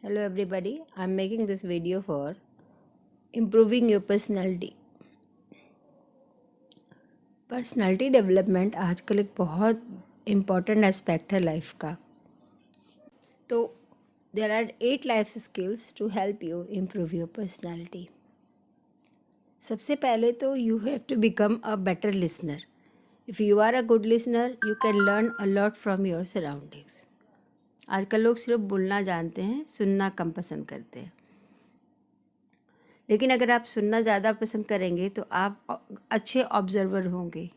Hello everybody, I'm making this video for improving your personality. Personality development आजकल एक बहुत important aspect है life का. तो there are 8 life skills to help you improve your personality. सबसे पहले तो you have to become a better listener. If you are a good listener you can learn a lot from your surroundings. आजकल लोग सिर्फ बोलना जानते हैं, सुनना कम पसंद करते हैं. लेकिन अगर आप सुनना ज़्यादा पसंद करेंगे तो आप अच्छे ऑब्जर्वर होंगे.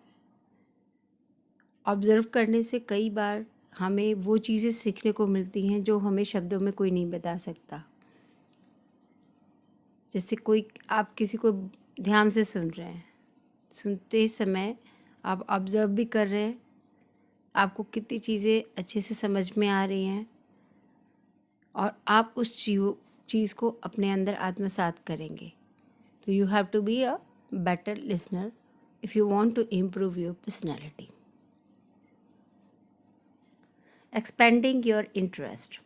ऑब्ज़र्व करने से कई बार हमें वो चीज़ें सीखने को मिलती हैं जो हमें शब्दों में कोई नहीं बता सकता. जैसे कोई आप किसी को ध्यान से सुन रहे हैं, सुनते समय आप ऑब्ज़र्व भी कर रहे हैं, आपको कितनी चीज़ें अच्छे से समझ में आ रही हैं और आप उस चीज़ को अपने अंदर आत्मसात करेंगे. तो you have to be a better listener if you want to improve your personality. Expanding your interest,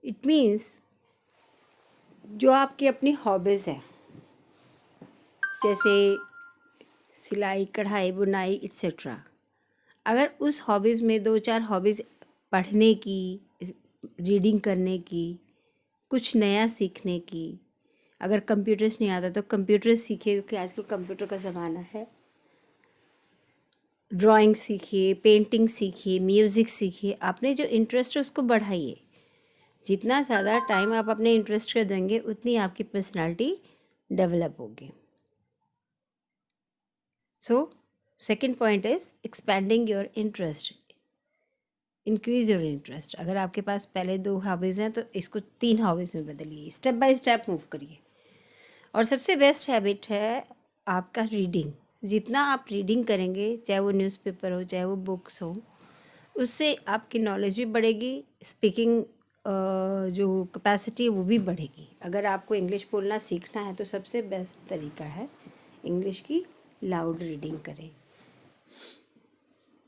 it means जो आपकी अपनी हॉबीज़ हैं, जैसे सिलाई, कढ़ाई, बुनाई एट्सेट्रा. अगर उस हॉबीज़ में 2-4 हॉबीज़ पढ़ने की, रीडिंग करने की, कुछ नया सीखने की, अगर कंप्यूटर्स नहीं आता तो कंप्यूटर सीखिए क्योंकि आजकल कंप्यूटर का ज़माना है. ड्राइंग सीखिए, पेंटिंग सीखिए, म्यूज़िक सीखिए. आपने जो इंटरेस्ट है उसको बढ़ाइए. जितना ज़्यादा टाइम आप अपने इंटरेस्ट को देंगे उतनी आपकी पर्सनालिटी डेवलप होगी. So second point is expanding your interest. Increase your interest. अगर आपके पास पहले 2 हॉबीज़ हैं तो इसको 3 हॉबीज़ में बदलिए. स्टेप बाय स्टेप मूव करिए. और सबसे बेस्ट हैबिट है आपका रीडिंग. जितना आप रीडिंग करेंगे, चाहे वो न्यूज़पेपर हो, चाहे वो बुक्स हो, उससे आपकी नॉलेज भी बढ़ेगी. स्पीकिंग जो कैपेसिटी है वो भी बढ़ेगी. अगर आपको इंग्लिश बोलना सीखना है तो सबसे बेस्ट तरीका है इंग्लिश की लाउड रीडिंग करें.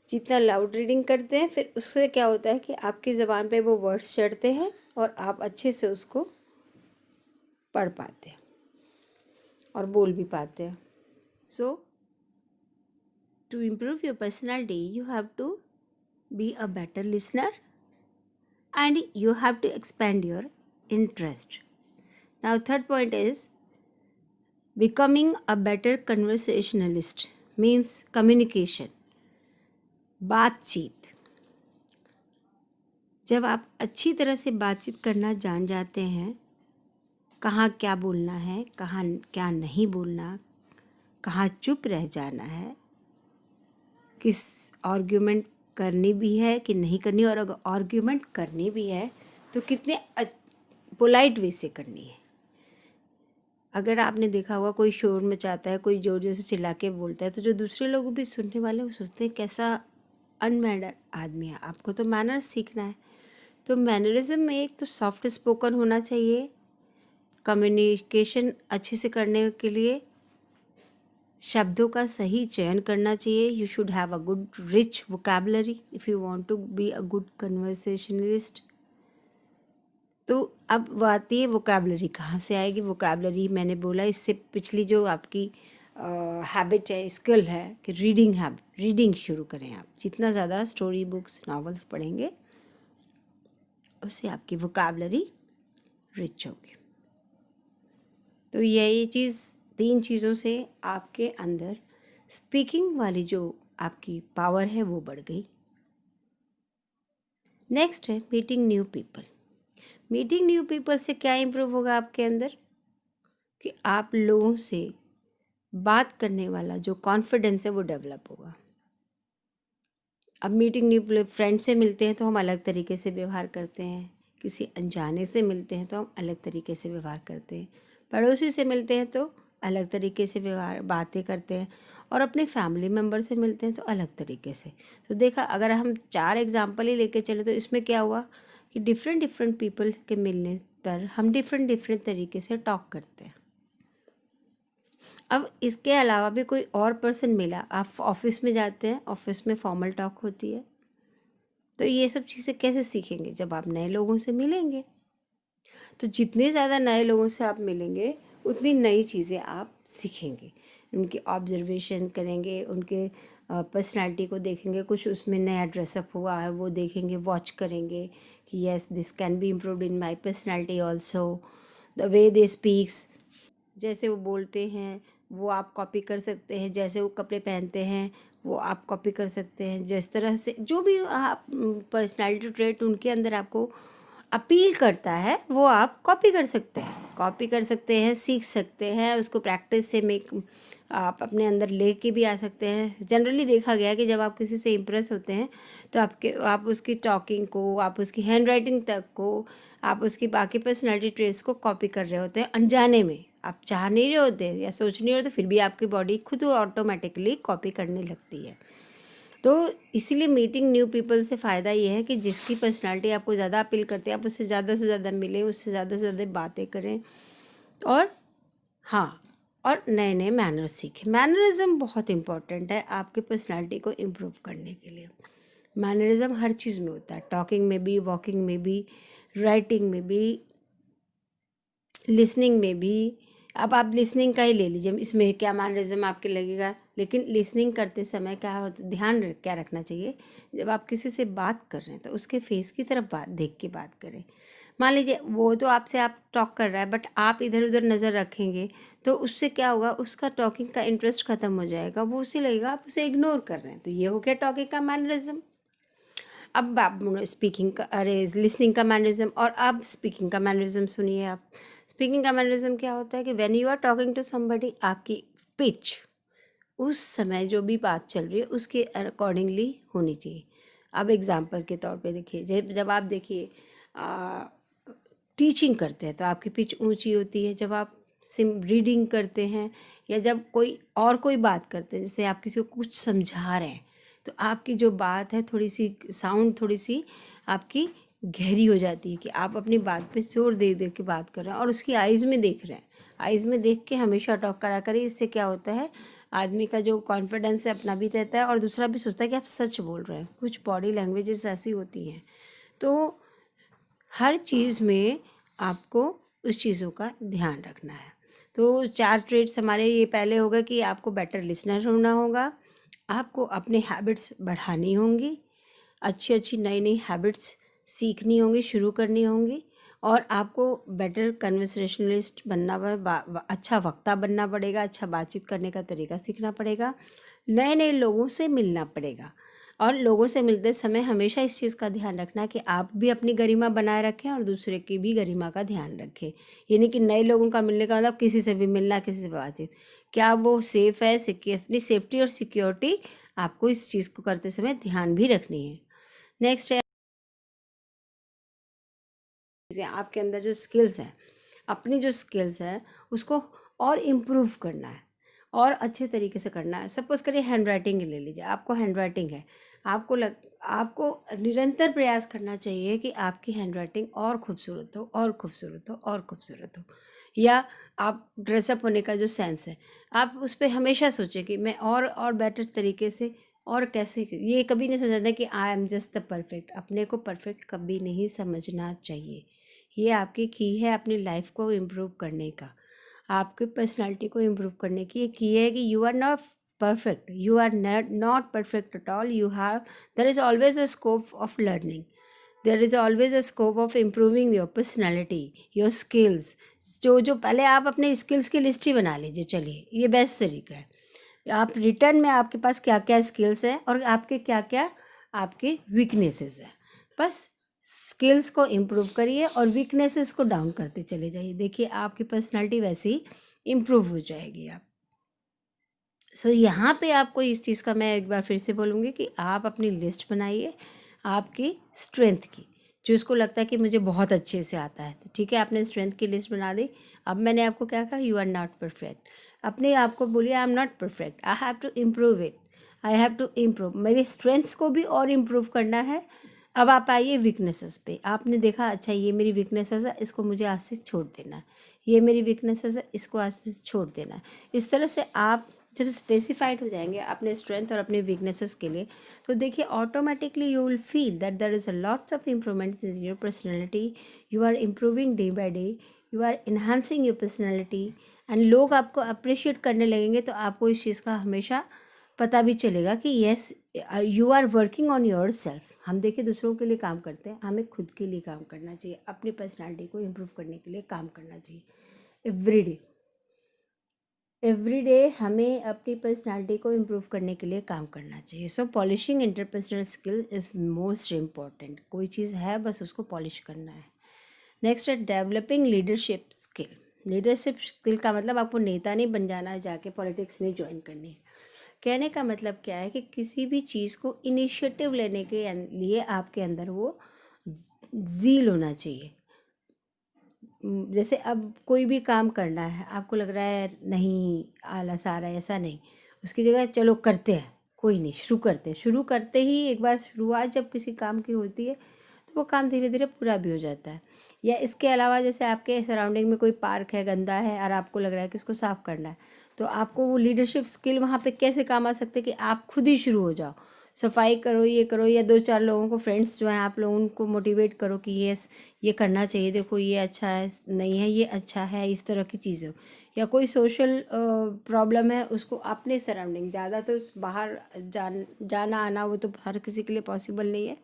जितना लाउड रीडिंग करते हैं फिर उससे क्या होता है कि आपकी ज़बान पे वो वर्ड्स चढ़ते हैं और आप अच्छे से उसको पढ़ पाते हैं और बोल भी पाते हैं. So to improve your personality you have to be a better listener and you have to expand your interest. Now third point is becoming a better conversationalist, means communication, बातचीत. जब आप अच्छी तरह से बातचीत करना जान जाते हैं, कहाँ क्या बोलना है, कहाँ क्या नहीं बोलना, कहाँ चुप रह जाना है, किस आर्ग्यूमेंट करनी भी है कि नहीं करनी, और अगर आर्ग्यूमेंट करनी भी है तो कितने पोलाइट वे से करनी है. अगर आपने देखा होगा कोई शोर मचाता है, कोई जोर जोर से चिल्ला के बोलता है तो जो दूसरे लोग भी सुनने वाले वो सोचते हैं कैसा अनमैनर आदमी है. आपको तो मैनर्स सीखना है. तो मैनरिज्म में एक तो सॉफ्ट स्पोकन होना चाहिए. कम्युनिकेशन अच्छे से करने के लिए शब्दों का सही चयन करना चाहिए. You should have a good rich vocabulary if you want to be a good conversationalist. तो अब आती है वोकैबुलरी. कहाँ से आएगी वोकैबुलरी? मैंने बोला इससे पिछली जो आपकी हैबिट है, स्किल है कि रीडिंग शुरू करें. आप जितना ज़्यादा स्टोरी बुक्स, नॉवेल्स पढ़ेंगे उससे आपकी वोकैबुलरी रिच होगी. तो यही चीज़, 3 चीज़ों से आपके अंदर स्पीकिंग वाली जो आपकी पावर है वो बढ़ गई. नेक्स्ट है meeting new people. Meeting new people से क्या इम्प्रूव होगा आपके अंदर कि आप लोगों से बात करने वाला जो कॉन्फिडेंस है वो डेवलप होगा. अब मीटिंग न्यू फ्रेंड से मिलते हैं तो हम अलग तरीके से व्यवहार करते हैं. किसी अनजाने से मिलते हैं तो हम अलग तरीके से व्यवहार करते हैं. पड़ोसी से मिलते हैं तो अलग तरीके से व्यवहार बातें करते हैं. और अपने फैमिली मेम्बर से मिलते हैं तो अलग तरीके से. तो देखा, अगर हम 4 एग्जाम्पल ही लेके चले तो इसमें क्या हुआ कि डिफरेंट पीपल के मिलने पर हम डिफरेंट तरीके से टॉक करते हैं. अब इसके अलावा भी कोई और पर्सन मिला, आप ऑफिस में जाते हैं, ऑफिस में फॉर्मल टॉक होती है. तो ये सब चीज़ें कैसे सीखेंगे? जब आप नए लोगों से मिलेंगे. तो जितने ज़्यादा नए लोगों से आप मिलेंगे उतनी नई चीज़ें आप सीखेंगे, उनकी ऑब्जर्वेशन करेंगे, उनके पर्सनालिटी को देखेंगे, कुछ उसमें नया ड्रेसअप हुआ है वो देखेंगे, वॉच करेंगे कि yes this can be improved in my personality also. The way they speaks, जैसे वो बोलते हैं वो आप कॉपी कर सकते हैं, जैसे वो कपड़े पहनते हैं वो आप कॉपी कर सकते हैं, जिस तरह से जो भी आप पर्सनालिटी ट्रेट उनके अंदर आपको अपील करता है वो आप कॉपी कर सकते हैं, सीख सकते हैं, उसको प्रैक्टिस से आप अपने अंदर लेके भी आ सकते हैं। जनरली देखा गया है कि जब आप किसी से इम्प्रेस होते हैं तो आप उसकी टॉकिंग को, आप उसकी हैंड राइटिंग तक को, आप उसकी बाकी पर्सनालिटी ट्रेट्स को कॉपी कर रहे होते हैं अनजाने में। आप चाह नहीं रहे होते या सोच नहीं रहे होते, फिर भी आपकी बॉडी खुद ऑटोमेटिकली कॉपी करने लगती है। तो इसीलिए मीटिंग न्यू पीपल से फ़ायदा ये है कि जिसकी पर्सनालिटी आपको ज़्यादा अपील करती है आप उससे ज़्यादा से ज़्यादा मिलें, उससे ज़्यादा बातें करें, और हाँ, और नए नए मैनर्स सीखें। मैनरिज्म बहुत इम्पॉर्टेंट है आपकी पर्सनालिटी को इम्प्रूव करने के लिए। मैनरिज्म हर चीज़ में होता है, टॉकिंग में भी, वॉकिंग में भी, राइटिंग में भी, लिसनिंग में भी। अब आप लिसनिंग का ही ले लीजिए, इसमें क्या मैनरिज्म आपके लगेगा, लेकिन लिसनिंग करते समय क्या होता, ध्यान क्या रखना चाहिए, जब आप किसी से बात कर रहे हैं तो उसके फेस की तरफ देख के बात करें। मान लीजिए वो तो आपसे आप टॉक कर रहा है बट आप इधर उधर नज़र रखेंगे तो उससे क्या होगा, उसका टॉकिंग का इंटरेस्ट ख़त्म हो जाएगा, वो उसे लगेगा आप उसे इग्नोर कर रहे हैं, तो ये हो गया टॉकिंग का मैनरिज्म। अब आप स्पीकिंग का, अरे लिसनिंग का मैनरिज्म, और अब स्पीकिंग का मैनरिज्म सुनिए आप। स्पीकिंग का मैनरिज्म क्या होता है कि when you are talking to somebody, आपकी पिच उस समय जो भी बात चल रही है उसके अकॉर्डिंगली होनी चाहिए। अब एग्जांपल के तौर पे देखिए, जब आप देखिए टीचिंग करते हैं तो आपकी पिच ऊंची होती है, जब आप रीडिंग करते हैं या जब कोई बात करते हैं, जैसे आप किसी को कुछ समझा रहे हैं तो आपकी जो बात है थोड़ी सी साउंड थोड़ी सी आपकी गहरी हो जाती है कि आप अपनी बात पे जोर दे दे के बात कर रहे हैं और उसकी आइज़ में देख रहे हैं। आइज़ में देख के हमेशा टॉक करा करें, इससे क्या होता है आदमी का जो कॉन्फिडेंस है अपना भी रहता है और दूसरा भी सोचता है कि आप सच बोल रहे हैं। कुछ बॉडी लैंग्वेजेस ऐसी होती हैं, तो हर चीज़ में आपको उस चीज़ों का ध्यान रखना है। तो 4 ट्रेड्स हमारे ये पहले होगा कि आपको बेटर लिसनर होना होगा, आपको अपने हैबिट्स बढ़ानी होंगी, अच्छी नई नई हैबिट्स सीखनी होंगी, शुरू करनी होंगी, और आपको बेटर कन्वर्सेशनलिस्ट बनना, अच्छा वक्ता बनना पड़ेगा, अच्छा बातचीत करने का तरीका सीखना पड़ेगा, नए नए लोगों से मिलना पड़ेगा। और लोगों से मिलते समय हमेशा इस चीज़ का ध्यान रखना कि आप भी अपनी गरिमा बनाए रखें और दूसरे की भी गरिमा का ध्यान रखें। यानी कि नए लोगों का मिलने का मतलब किसी से भी मिलना, किसी से बातचीत, क्या वो सेफ़ है, अपनी सेफ्टी और सिक्योरिटी आपको इस चीज़ को करते समय ध्यान भी रखनी है। नेक्स्ट है आपके अंदर जो स्किल्स हैं, अपनी जो स्किल्स हैं उसको और इम्प्रूव करना है और अच्छे तरीके से करना है। सपोज़ करिए हैंड राइटिंग ले लीजिए, आपको हैंड राइटिंग है, आपको निरंतर प्रयास करना चाहिए कि आपकी हैंड राइटिंग और खूबसूरत हो और खूबसूरत हो और खूबसूरत हो। या आप ड्रेसअप होने का जो सेंस है आप उस पर हमेशा सोचें कि मैं और बेटर तरीके से और कैसे, ये कभी नहीं सोचना कि I am just the perfect. अपने को परफेक्ट कभी नहीं समझना चाहिए। ये आपकी की है अपनी लाइफ को इम्प्रूव करने का, आपकी पर्सनालिटी को इम्प्रूव करने की ये की है कि you are not perfect, you are not perfect at all. There is always a scope of learning, there is always a scope of improving your personality, your skills. जो पहले आप अपने स्किल्स की लिस्ट ही बना लीजिए, चलिए ये बेस्ट तरीका है। आप रिटर्न में आपके पास क्या क्या स्किल्स हैं और आपके क्या क्या आपके वीकनेसेस हैं, बस स्किल्स को इम्प्रूव करिए और वीकनेसेस को डाउन करते चले जाइए। देखिए आपकी पर्सनालिटी वैसे ही इम्प्रूव हो जाएगी। आप यहाँ पे आपको इस चीज़ का मैं एक बार फिर से बोलूँगी कि आप अपनी लिस्ट बनाइए आपकी स्ट्रेंथ की, जो इसको लगता है कि मुझे बहुत अच्छे से आता है, तो ठीक है आपने स्ट्रेंथ की लिस्ट बना दी। अब मैंने आपको क्या कहा, यू आर नॉट परफेक्ट। अपने आप को बोलिए I am not perfect, I have to improve it, I have to improve. मेरे स्ट्रेंथ्स को भी और इम्प्रूव करना है। अब आप आइए वीकनेसेस पे। आपने देखा अच्छा ये मेरी वीकनेसेस है, इसको मुझे आज से छोड़ देना है, ये मेरी वीकनेसेस है, इसको आज से छोड़ देना है। इस तरह से आप जब स्पेसिफाइड हो जाएंगे अपने स्ट्रेंथ और अपने वीकनेसेस के लिए, तो देखिए automatically you will feel that there is a lots of improvement in your personality, you are improving day by day, you are enhancing your personality, and लोग आपको अप्रिशिएट करने लगेंगे। तो आपको इस चीज़ का हमेशा पता भी चलेगा कि yes you are working on yourself. हम देखिए दूसरों के लिए काम करते हैं, हमें खुद के लिए काम करना चाहिए, अपनी पर्सनैलिटी को इम्प्रूव करने के लिए काम करना चाहिए एवरी डे हमें अपनी पर्सनालिटी को इम्प्रूव करने के लिए काम करना चाहिए। So polishing interpersonal skill is most important. कोई चीज़ है बस उसको पॉलिश करना है। नेक्स्ट है developing leadership skill. Leadership skill का मतलब आपको नेता नहीं बन जाना है, जाके पॉलिटिक्स नहीं ज्वाइन करनी है। कहने का मतलब क्या है कि किसी भी चीज़ को इनिशिएटिव लेने के लिए आपके अंदर वो ज़ील होना चाहिए। जैसे अब कोई भी काम करना है, आपको लग रहा है नहीं आलस आ रहा है, ऐसा नहीं, उसकी जगह चलो करते हैं, कोई नहीं, शुरू करते ही एक बार शुरुआत जब किसी काम की होती है तो वो काम धीरे धीरे पूरा भी हो जाता है। या इसके अलावा जैसे आपके सराउंडिंग में कोई पार्क है गंदा है और आपको लग रहा है कि उसको साफ़ करना है, तो आपको वो लीडरशिप स्किल वहाँ पे कैसे काम आ सकते हैं कि आप खुद ही शुरू हो जाओ, सफाई करो, ये करो, या दो चार लोगों को, फ्रेंड्स जो हैं आप लोग, उनको मोटिवेट करो कि ये करना चाहिए, देखो ये अच्छा है, नहीं है ये अच्छा है, इस तरह की चीज़ें। या कोई सोशल प्रॉब्लम है, उसको अपने सराउंडिंग, ज़्यादा तो बाहर जाना आना वो तो हर किसी के लिए पॉसिबल नहीं है,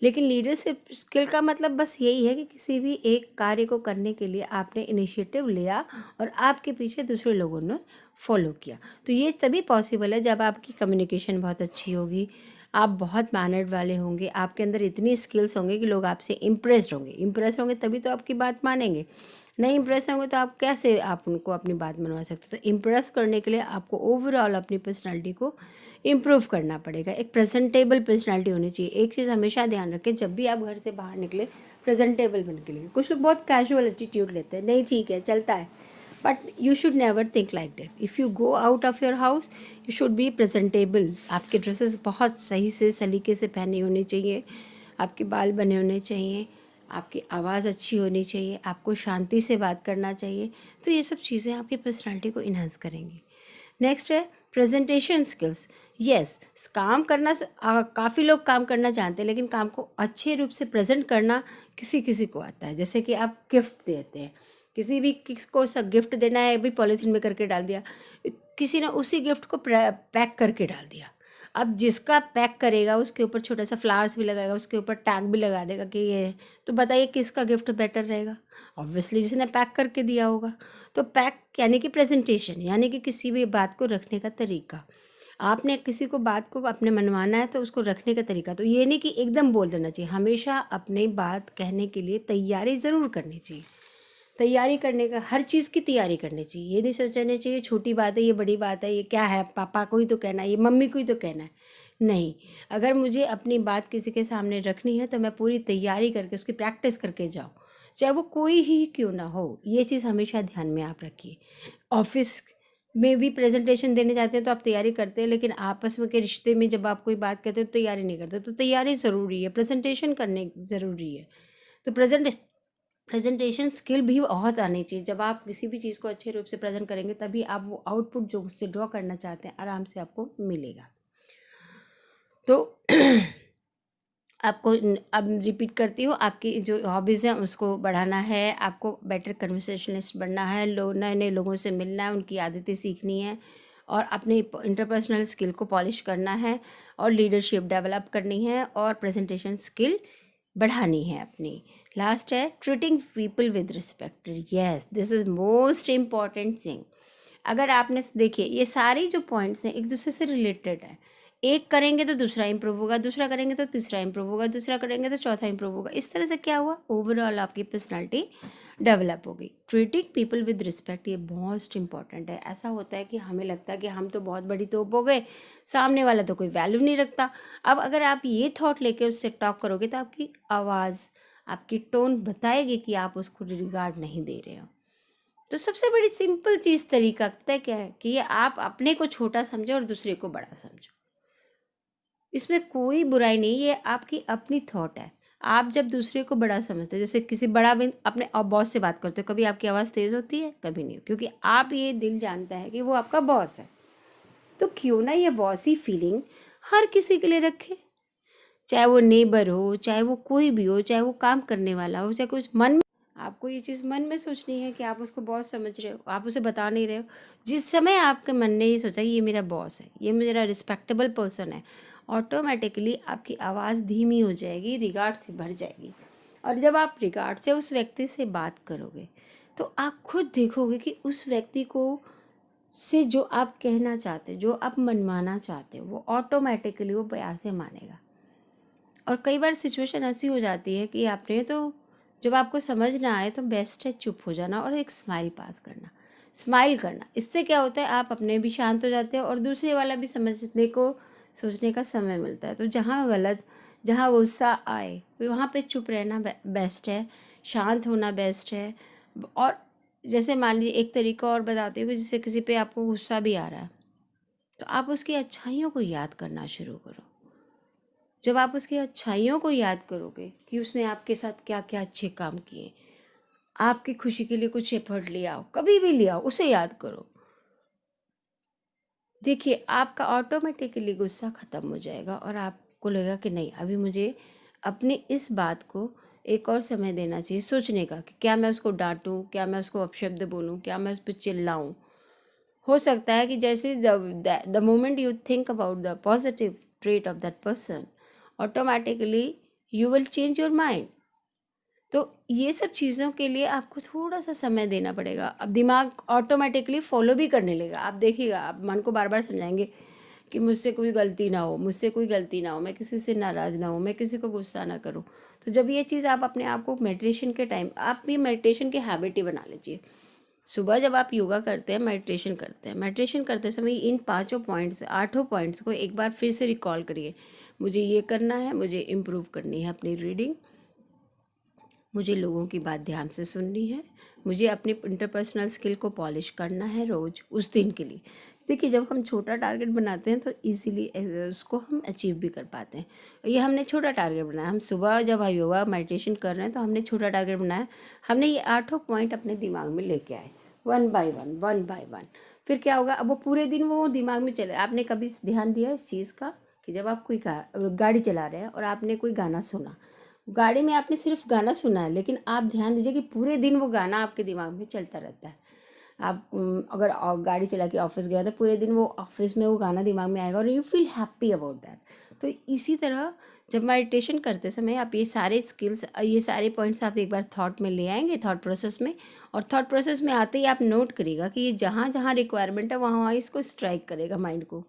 लेकिन लीडरशिप स्किल का मतलब बस यही है कि किसी भी एक कार्य को करने के लिए आपने इनिशिएटिव लिया और आपके पीछे दूसरे लोगों ने फॉलो किया। तो ये तभी पॉसिबल है जब आपकी कम्युनिकेशन बहुत अच्छी होगी, आप बहुत मैनर्ड वाले होंगे, आपके अंदर इतनी स्किल्स होंगे कि लोग आपसे इम्प्रेस्ड होंगे तभी तो आपकी बात मानेंगे। नहीं इम्प्रेस होंगे तो आप कैसे आप उनको अपनी बात मनवा सकते। तो इम्प्रेस करने के लिए आपको ओवरऑल अपनी पर्सनैलिटी को इम्प्रूव करना पड़ेगा। एक प्रेजेंटेबल पर्सनैलिटी होनी चाहिए। एक चीज़ हमेशा ध्यान रखें, जब भी आप घर से बाहर निकले प्रेजेंटेबल बन के लिए। कुछ लोग बहुत कैजुअल एटीट्यूड लेते हैं, नहीं ठीक है चलता है, but you should never think like that. If you go out of your house you should be presentable. आपके ड्रेसेस बहुत सही से सलीके से पहनी होनी चाहिए, आपके बाल बने होने चाहिए, आपकी आवाज़ अच्छी होनी चाहिए, आपको शांति से बात करना चाहिए। तो ये सब चीज़ें आपकी पर्सनैलिटी को इन्हांस करेंगी। नेक्स्ट है प्रेजेंटेशन स्किल्स। यस, काम करना काफ़ी लोग काम करना जानते हैं, लेकिन काम को अच्छे रूप से प्रेजेंट करना किसी किसी को आता है। जैसे कि आप गिफ्ट देते हैं, किसी भी किसको सा गिफ्ट देना है, अभी पॉलीथीन में करके डाल दिया, किसी ने उसी गिफ्ट को पैक करके डाल दिया। अब जिसका पैक करेगा उसके ऊपर छोटा सा फ्लावर्स भी लगाएगा, उसके ऊपर टैग भी लगा देगा कि ये, तो बताइए किसका गिफ्ट बेटर रहेगा। ऑब्वियसली जिसने पैक करके दिया होगा। तो पैक यानी कि प्रेजेंटेशन, यानी कि किसी भी बात को रखने का तरीका। आपने किसी को बात को अपने मनवाना है तो उसको रखने का तरीका, तो ये नहीं कि एकदम बोल देना चाहिए, हमेशा अपनी बात कहने के लिए तैयारी ज़रूर करनी चाहिए। तैयारी करने का, हर चीज़ की तैयारी करनी चाहिए। ये नहीं सोचना चाहिए छोटी बात है, ये बड़ी बात है, ये क्या है, पापा को ही तो कहना है, ये मम्मी को ही तो कहना है। नहीं, अगर मुझे अपनी बात किसी के सामने रखनी है तो मैं पूरी तैयारी करके उसकी प्रैक्टिस करके जाऊँ, चाहे वो कोई ही क्यों ना हो। ये चीज़ हमेशा ध्यान में आप रखिए। ऑफिस में भी प्रेजेंटेशन देने जाते हैं तो आप तैयारी करते हैं, लेकिन आपस में के रिश्ते में जब आप कोई बात करते हो तो तैयारी नहीं करते। तो तैयारी ज़रूरी है, प्रेजेंटेशन करने ज़रूरी है। तो प्रेजेंटेशन स्किल भी बहुत आनी चाहिए। जब आप किसी भी चीज़ को अच्छे रूप से प्रेजेंट करेंगे तभी आप वो आउटपुट जो उससे ड्रॉ करना चाहते हैं आराम से आपको मिलेगा। तो आपको अब रिपीट करती हूँ, आपकी जो हॉबीज़ हैं उसको बढ़ाना है, आपको बेटर कन्वर्सेशनिस्ट बनना है, नए नए लोगों से मिलना है, उनकी आदतें सीखनी है और अपने इंटरपर्सनल स्किल को पॉलिश करना है और लीडरशिप डेवलप करनी है और प्रेजेंटेशन स्किल बढ़ानी है अपनी। लास्ट है treating people with respect. Yes, this is most important thing. अगर आपने देखिए ये सारी जो पॉइंट्स हैं एक दूसरे से रिलेटेड है। एक करेंगे तो दूसरा इंप्रूव होगा, दूसरा करेंगे तो तीसरा इंप्रूव होगा, दूसरा करेंगे तो चौथा इंप्रूव होगा। इस तरह से क्या हुआ, ओवरऑल आपकी पर्सनालिटी डेवलप होगी। ट्रीटिंग पीपल विद रिस्पेक्ट ये मोस्ट इंपॉर्टेंट है। ऐसा होता है कि हमें लगता है कि हम तो बहुत बड़ी तोप हो गए, सामने वाला तो कोई वैल्यू नहीं रखता। अब अगर आप ये थॉट लेके उससे टॉक करोगे तो आपकी आवाज़, आपकी टोन बताएगी कि आप उसको रिगार्ड नहीं दे रहे हो। तो सबसे बड़ी सिंपल चीज़ तरीका पता है क्या है कि ये आप अपने को छोटा समझो और दूसरे को बड़ा समझो। इसमें कोई बुराई नहीं, ये आपकी अपनी थॉट है। आप जब दूसरे को बड़ा समझते हो, जैसे किसी बड़ा अपने बॉस से बात करते हो, कभी आपकी आवाज़ तेज़ होती है? कभी नहीं, क्योंकि आप ये दिल जानता है कि वो आपका बॉस है। तो क्यों ना ये बॉसी फीलिंग हर किसी के लिए रखे, चाहे वो नेबर हो, चाहे वो कोई भी हो, चाहे वो काम करने वाला हो, चाहे कुछ मन में आपको ये चीज़ मन में सोचनी है कि आप उसको बॉस समझ रहे हो, आप उसे बता नहीं रहे हो। जिस समय आपके मन ने ये सोचा कि ये मेरा बॉस है, ये मेरा रिस्पेक्टेबल पर्सन है, ऑटोमेटिकली आपकी आवाज़ धीमी हो जाएगी, रिगार्ड से भर जाएगी। और जब आप रिगार्ड से उस व्यक्ति से बात करोगे तो आप खुद देखोगे कि उस व्यक्ति को से जो आप कहना चाहते, जो आप मनवाना चाहते हो, वो ऑटोमेटिकली वो प्यार से मानेगा। और कई बार सिचुएशन ऐसी हो जाती है कि आपने तो जब आपको समझ ना आए तो बेस्ट है चुप हो जाना और एक स्माइल पास करना, स्माइल करना। इससे क्या होता है, आप अपने भी शांत हो जाते हो और दूसरे वाला भी समझने को सोचने का समय मिलता है। तो जहाँ गुस्सा आए वहाँ पे चुप रहना बेस्ट है, शांत होना बेस्ट है। और जैसे मान लीजिए एक तरीका और बताती हूँ कि जैसे किसी पे आपको गुस्सा भी आ रहा है तो आप उसकी अच्छाइयों को याद करना शुरू करो। जब आप उसकी अच्छाइयों को याद करोगे कि उसने आपके साथ क्या क्या अच्छे काम किए, आपकी खुशी के लिए कुछ एफर्ट लिया हो, कभी भी लिया हो, उसे याद करो। देखिए आपका ऑटोमेटिकली गुस्सा ख़त्म हो जाएगा और आपको लगेगा कि नहीं, अभी मुझे अपनी इस बात को एक और समय देना चाहिए सोचने का कि क्या मैं उसको डांटूं, क्या मैं उसको अपशब्द बोलूं, क्या मैं उस पर चिल्लाऊं। हो सकता है कि जैसे the moment you think about the positive trait of that person, automatically you will change your mind. तो ये सब चीज़ों के लिए आपको थोड़ा सा समय देना पड़ेगा। अब दिमाग ऑटोमेटिकली फॉलो भी करने लगेगा, आप देखिएगा, आप मन को बार बार समझाएंगे कि मुझसे कोई गलती ना हो, मुझसे कोई गलती ना हो, मैं किसी से नाराज़ ना हूँ, मैं किसी को गुस्सा ना करूँ। तो जब ये चीज़ आप अपने आप को मेडिटेशन के टाइम, आप भी मेडिटेशन की हैबिट ही बना लीजिए। सुबह जब आप योगा करते हैं, मेडिटेशन करते समय इन 5 पॉइंट्स, 8 पॉइंट्स को एक बार फिर से रिकॉल करिए। मुझे ये करना है, मुझे इम्प्रूव करनी है अपनी रीडिंग, मुझे लोगों की बात ध्यान से सुननी है, मुझे अपनी इंटरपर्सनल स्किल को पॉलिश करना है रोज़ उस दिन के लिए। देखिए जब हम छोटा टारगेट बनाते हैं तो इजीली उसको हम अचीव भी कर पाते हैं। ये हमने छोटा टारगेट बनाया, हम सुबह जब योगा मेडिटेशन कर रहे हैं तो हमने छोटा टारगेट बनाया, हमने ये 8 पॉइंट अपने दिमाग में लेके आए, वन बाय वन। फिर क्या होगा, अब वो पूरे दिन वो दिमाग में चले। आपने कभी ध्यान दिया इस चीज़ का कि जब आप कोई गाड़ी चला रहे हैं और आपने कोई गाना सुना, गाड़ी में आपने सिर्फ गाना सुना है, लेकिन आप ध्यान दीजिए कि पूरे दिन वो गाना आपके दिमाग में चलता रहता है। आप अगर गाड़ी चला के ऑफिस गया तो पूरे दिन वो ऑफिस में वो गाना दिमाग में आएगा और you feel happy about that. तो इसी तरह जब मेडिटेशन करते समय आप ये सारे स्किल्स, ये सारे पॉइंट्स आप एक बार थॉट में ले आएंगे, थॉट प्रोसेस में। और थॉट प्रोसेस में आते ही आप नोट करिएगा कि ये जहाँ जहाँ रिक्वायरमेंट है वहाँ वहाँ इसको स्ट्राइक करेगा माइंड को।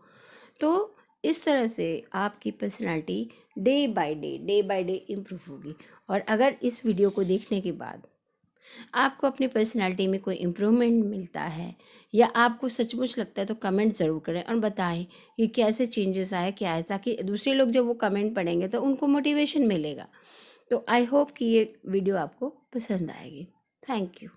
तो इस तरह से आपकी personality day by day improve होगी। और अगर इस वीडियो को देखने के बाद आपको अपनी पर्सनालिटी में कोई इम्प्रूवमेंट मिलता है या आपको सचमुच लगता है तो कमेंट ज़रूर करें और बताएं कि कैसे चेंजेस आए, क्या है, ताकि दूसरे लोग जब वो कमेंट पढ़ेंगे तो उनको मोटिवेशन मिलेगा। तो आई होप कि ये वीडियो आपको पसंद आएगी। Thank you.